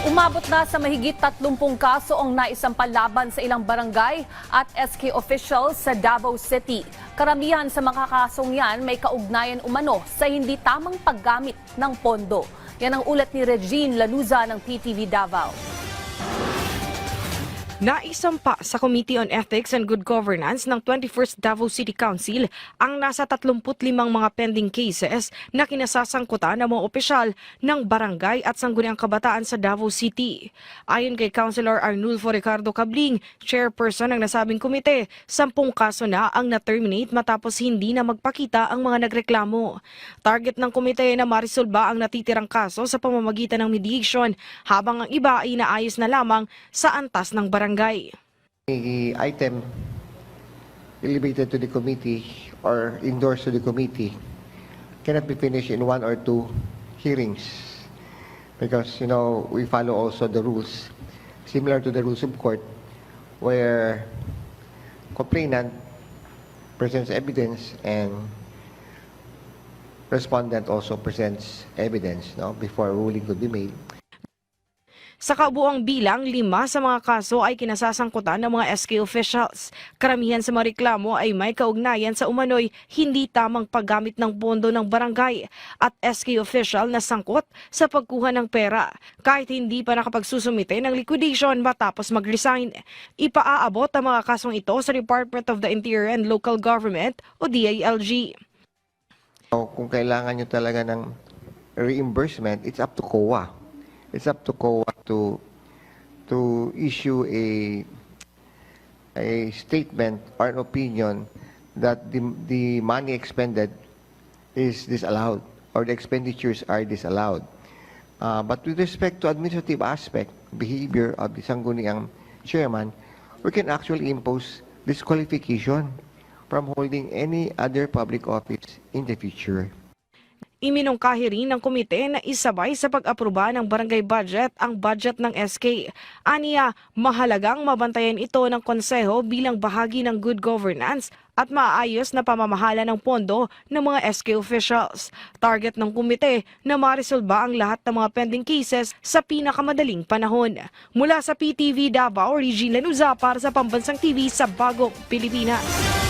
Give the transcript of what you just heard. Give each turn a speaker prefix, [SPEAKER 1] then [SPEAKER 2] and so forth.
[SPEAKER 1] Umabot na sa mahigit 30 kaso ang naisampal laban sa ilang barangay at SK officials sa Davao City. Karamihan sa mga kasong yan may kaugnayan umano sa hindi tamang paggamit ng pondo. Yan ang ulat ni Regine Lanuza ng PTV Davao.
[SPEAKER 2] Naisampa sa Committee on Ethics and Good Governance ng 21st Davao City Council ang nasa 35 mga pending cases na kinasasangkutan ng mga opisyal ng barangay at sangguniang kabataan sa Davao City. Ayon kay Councilor Arnulfo Ricardo Cabling, chairperson ng nasabing komite, 10 kaso na ang na-terminate matapos hindi na magpakita ang mga nagreklamo. Target ng komite na marisolba ang natitirang kaso sa pamamagitan ng mediation habang ang iba ay inaayos na lamang sa antas ng barangay.
[SPEAKER 3] The item elevated to the committee or endorsed to the committee cannot be finished in 1 or 2 hearings because, we follow also the rules similar to the rules of court where complainant presents evidence and respondent also presents evidence before ruling could be made.
[SPEAKER 2] Sa kabuuang bilang, 5 sa mga kaso ay kinasasangkutan ng mga SK officials. Karamihan sa mga reklamo ay may kaugnayan sa umano'y hindi tamang paggamit ng pondo ng barangay at SK official na sangkot sa pagkuha ng pera kahit hindi pa nakapagsusumite ng liquidation matapos mag-resign. Ipaaabot ang mga kasong ito sa Department of the Interior and Local Government o DILG.
[SPEAKER 3] Kung kailangan nyo talaga ng reimbursement, it's up to COA. It's up to COA to issue a statement or an opinion that the money expended is disallowed or the expenditures are disallowed. But with respect to administrative aspect, behavior of the sangguniang chairman, we can actually impose disqualification from holding any other public office in the future.
[SPEAKER 2] Iminungkahi rin ng komite na isabay sa pag-aproba ng barangay budget ang budget ng SK. Aniya, mahalagang mabantayan ito ng konseho bilang bahagi ng good governance at maayos na pamamahala ng pondo ng mga SK officials. Target ng komite na marisolba ang lahat ng mga pending cases sa pinakamadaling panahon. Mula sa PTV Davao, Regine Lanuza para sa Pambansang TV sa Bagong Pilipinas.